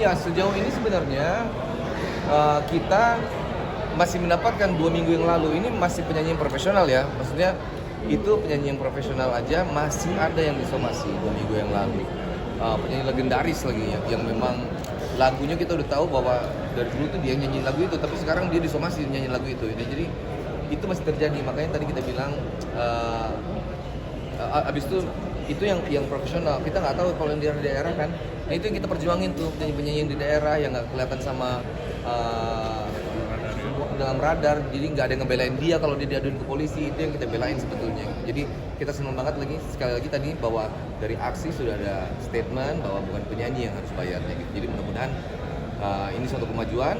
Ya, sejauh ini sebenarnya kita masih mendapatkan 2 minggu yang lalu ini masih penyanyi yang profesional ya. Maksudnya itu penyanyi yang profesional aja masih ada yang disomasi 2 minggu yang lalu. Penyanyi legendaris lagi ya, yang memang lagunya kita udah tahu bahwa dari dulu tuh dia nyanyi lagu itu, tapi sekarang dia disomasi nyanyi lagu itu. Jadi itu masih terjadi. Makanya tadi kita bilang abis itu yang profesional. Kita nggak tahu kalau yang di daerah kan. Nah itu yang kita perjuangin tuh, penyanyi-penyanyi yang di daerah yang nggak kelihatan sama dalam radar, jadi nggak ada yang ngebelain dia kalau dia diaduin ke polisi. Itu yang kita belain sebetulnya. Jadi kita senang banget lagi sekali lagi tadi bahwa dari aksi sudah ada statement bahwa bukan penyanyi yang harus bayarnya gitu. Jadi mudah-mudahan ini suatu kemajuan.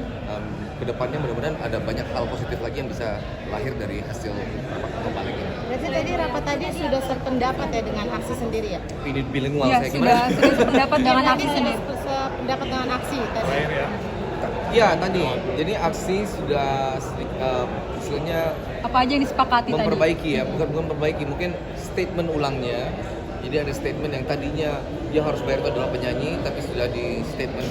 Kedepannya mudah-mudahan ada banyak hal positif lagi yang bisa lahir dari hasil rapat kembali ini. Berarti tadi rapat tadi sudah sependapat ya dengan aksi sendiri ya? Ini bilingual Ya, saya gimana? sudah sependapat dengan aksi Tadi sendiri. sependapat dengan aksi tadi. Ya tadi, jadi aksi sudah istilahnya Apa aja yang disepakati tadi? memperbaiki ya, bukan memperbaiki, mungkin statement ulangnya. Jadi ada statement yang tadinya dia harus bayar itu adalah penyanyi, tapi sudah di statement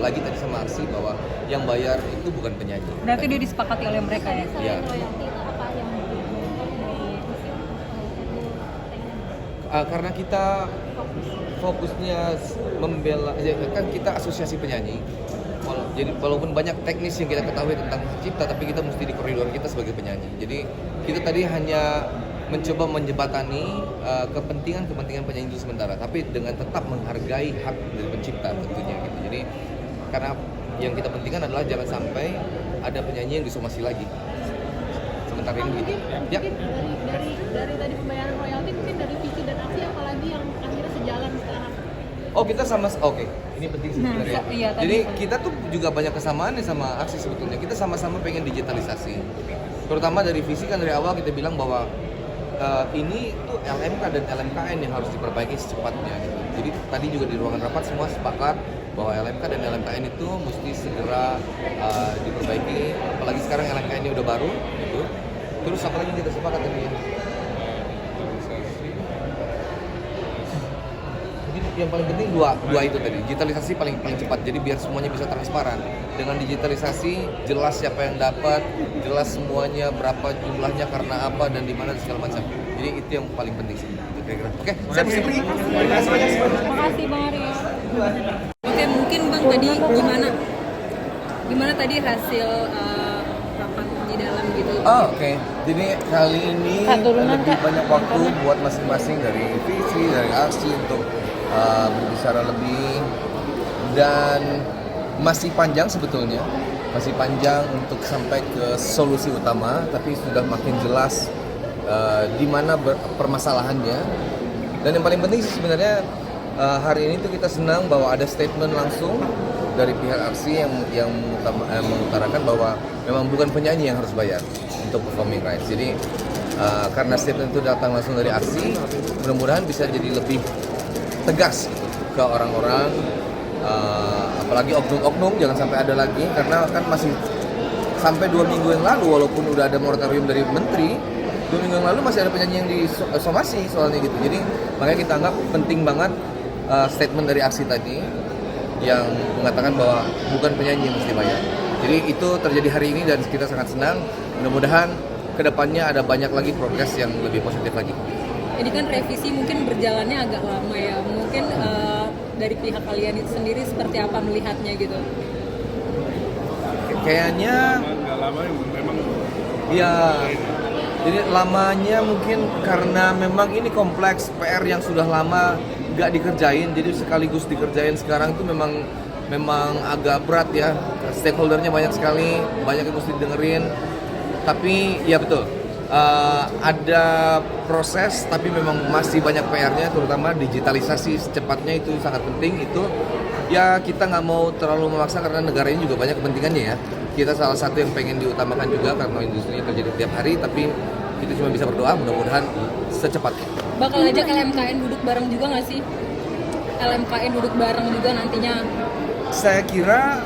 lagi tadi sama aksi bahwa yang bayar itu bukan penyanyi. Berarti dia disepakati oleh mereka ya? Ya. Karena kita fokusnya membela, ya kan kita asosiasi penyanyi. Jadi walaupun banyak teknis yang kita ketahui tentang hak cipta, tapi kita mesti di koridor kita sebagai penyanyi. Jadi kita tadi hanya mencoba menjembatani kepentingan penyanyi itu sementara, tapi dengan tetap menghargai hak dari pencipta tentunya gitu. Jadi karena yang kita pentingkan adalah jangan sampai ada penyanyi yang disomasi lagi. Sementara ini gitu. Ya. Dari tadi pembayaran royalti mungkin dari visi dan aksi apalagi yang akhirnya sejalan sekarang. Oh kita sama, oke. Ini penting sih sebenarnya. Iya, tadi Jadi kita tuh juga banyak kesamaan nih sama aksi sebetulnya. Kita sama-sama pengen digitalisasi. Terutama dari visi kan dari awal kita bilang bahwa ini tuh LMK dan LMKN yang harus diperbaiki secepatnya. Gitu. Jadi tadi juga di ruangan rapat semua sepakat bahwa LMK dan LMKN itu mesti segera diperbaiki. Apalagi sekarang LMKN ini udah baru, gitu. Terus apa lagi kita sepakat tadi ya? Yang paling penting dua itu tadi, digitalisasi paling cepat, jadi biar semuanya bisa transparan. Dengan digitalisasi jelas siapa yang dapat, jelas semuanya berapa jumlahnya karena apa dan di mana segala macam. Jadi itu yang paling penting sih. Kira-kira. Oke, saya mesti pergi. Terima kasih banyak. Terima kasih Bang Aryo. Oke, mungkin Bang tadi gimana tadi hasil rapat di dalam gitu? Oh, oke. Jadi kali ini lebih banyak waktu buat masing-masing dari visi, dari aksi untuk berbicara lebih, dan masih panjang sebetulnya, masih panjang untuk sampai ke solusi utama, tapi sudah makin jelas di mana permasalahannya. Dan yang paling penting sih sebenarnya hari ini tuh kita senang bahwa ada statement langsung dari pihak aksi yang mengutarakan bahwa memang bukan penyanyi yang harus bayar untuk performing rights. Jadi karena statement itu datang langsung dari aksi, mudah-mudahan bisa jadi lebih tegas gitu, ke orang-orang, apalagi oknum-oknum jangan sampai ada lagi, karena kan masih sampai 2 minggu yang lalu walaupun udah ada moratorium dari menteri, 2 minggu yang lalu masih ada penyanyi yang disomasi soalnya gitu. Jadi makanya kita anggap penting banget statement dari aksi tadi yang mengatakan bahwa bukan penyanyi yang mesti bayar. Jadi itu terjadi hari ini dan kita sangat senang. Mudah-mudahan kedepannya ada banyak lagi progres yang lebih positif lagi. Ini kan revisi mungkin berjalannya agak lama ya. Mungkin dari pihak kalian itu sendiri seperti apa melihatnya gitu? Kayaknya nggak lama memang ya, jadi lamanya mungkin karena memang ini kompleks, PR yang sudah lama nggak dikerjain, jadi sekaligus dikerjain sekarang itu memang agak berat ya. Stakeholdernya banyak sekali, banyak yang mesti dengerin. Tapi ya betul, ada proses, tapi memang masih banyak PR-nya, terutama digitalisasi secepatnya itu sangat penting. Itu ya kita nggak mau terlalu memaksa karena negara ini juga banyak kepentingannya ya. Kita salah satu yang pengen diutamakan juga karena industrinya terjadi tiap hari, tapi kita cuma bisa berdoa mudah-mudahan secepatnya. Bakal ajak LMKN duduk bareng juga nggak sih? LMKN duduk bareng juga nantinya? Saya kira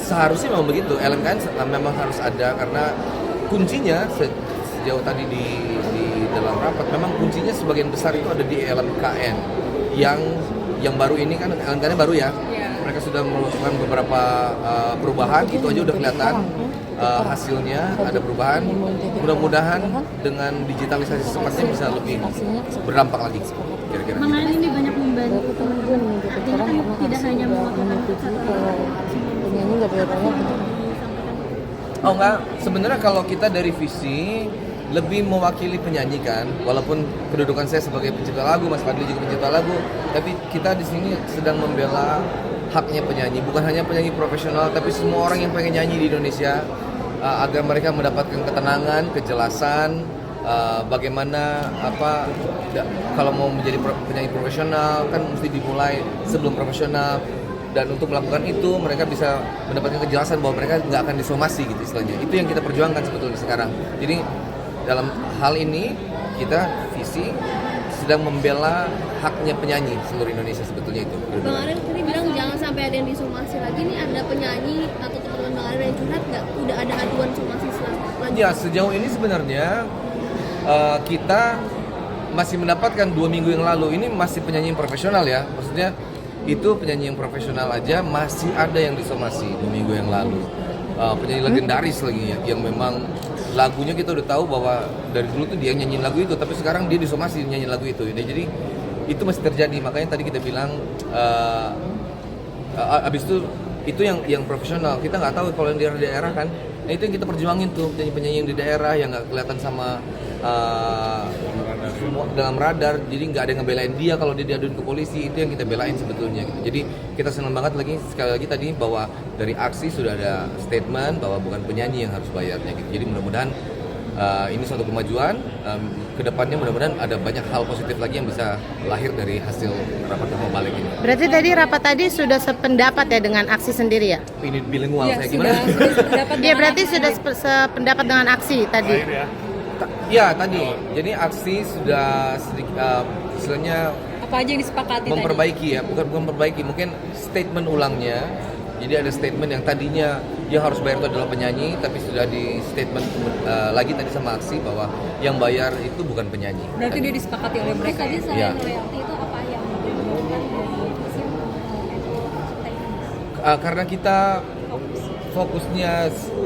seharusnya memang begitu. LMKN memang harus ada karena kuncinya sejauh tadi di dalam rapat memang kuncinya sebagian besar itu ada di LMKN yang baru ini kan. LMKN baru ya. Ya. mereka sudah melakukan beberapa perubahan, itu aja udah kelihatan hasilnya ada perubahan. Mudah-mudahan dengan digitalisasi secepatnya bisa lebih berdampak lagi kira-kira. Mengenai ini banyak membantu teman-teman, artinya kan tidak hanya melakukan Oh enggak, sebenarnya kalau kita dari visi lebih mewakili penyanyi kan, walaupun kedudukan saya sebagai pencipta lagu, Mas Fadli juga pencipta lagu, tapi kita di sini sedang membela haknya penyanyi, bukan hanya penyanyi profesional, tapi semua orang yang pengen nyanyi di Indonesia agar mereka mendapatkan ketenangan, kejelasan, bagaimana kalau mau menjadi penyanyi profesional kan mesti dimulai sebelum profesional. Dan untuk melakukan itu mereka bisa mendapatkan kejelasan bahwa mereka nggak akan disomasi gitu istilahnya. Itu yang kita perjuangkan sebetulnya sekarang. Jadi dalam hal ini kita visi sedang membela haknya penyanyi seluruh Indonesia sebetulnya itu. Bang Ariel tadi bilang jangan sampai ada yang disomasi lagi. Nih ada penyanyi atau teman-teman Bang Ariel yang curhat nggak? Udah ada aduan somasi selanjutnya? Ya sejauh ini sebenarnya kita masih mendapatkan 2 minggu yang lalu ini masih penyanyi yang profesional ya. Maksudnya itu penyanyi yang profesional aja masih ada yang disomasi 2 minggu yang lalu. Penyanyi legendaris lagi yang memang lagunya kita udah tahu bahwa dari dulu tuh dia nyanyiin lagu itu, tapi sekarang dia disomasi nyanyiin lagu itu. Jadi itu masih terjadi, makanya tadi kita bilang abis itu yang profesional. Kita nggak tahu kalau yang di daerah kan. Nah itu yang kita perjuangin tuh, penyanyi-penyanyi yang di daerah yang nggak kelihatan sama semua dalam radar, jadi nggak ada yang ngebelain dia kalau dia diaduin ke polisi. Itu yang kita belain sebetulnya gitu. Jadi kita senang banget sekali lagi tadi bahwa dari aksi sudah ada statement bahwa bukan penyanyi yang harus bayarnya gitu. Jadi mudah-mudahan ini suatu kemajuan. Kedepannya mudah-mudahan ada banyak hal positif lagi yang bisa lahir dari hasil rapat Reforma Balik ini. Berarti tadi rapat tadi sudah sependapat ya dengan aksi sendiri ya? Ini bilingual Ya, saya gimana? Iya berarti sudah sependapat dengan aksi tadi. Ya tadi, jadi aksi sudah sedikit, istilahnya Apa aja yang disepakati memperbaiki ya, bukan memperbaiki, mungkin statement ulangnya. Jadi ada statement yang tadinya dia harus bayar itu adalah penyanyi, tapi sudah di statement lagi tadi sama aksi bahwa yang bayar itu bukan penyanyi. tadi? Berarti dia disepakati oleh mereka Tadi ya? selain Ya. royalti itu apa yang dibutuhkan dari visi Karena kita fokusnya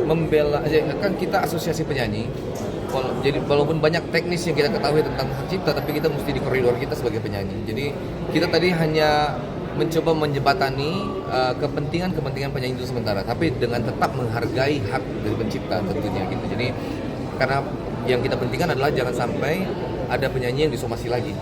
membela, kan kita asosiasi penyanyi. Jadi walaupun banyak teknis yang kita ketahui tentang hak cipta, tapi kita mesti di koridor kita sebagai penyanyi. Jadi kita tadi hanya mencoba menjembatani kepentingan penyanyi itu sementara, tapi dengan tetap menghargai hak dari pencipta tentunya gitu. Jadi karena yang kita pentingkan adalah jangan sampai ada penyanyi yang disomasi lagi.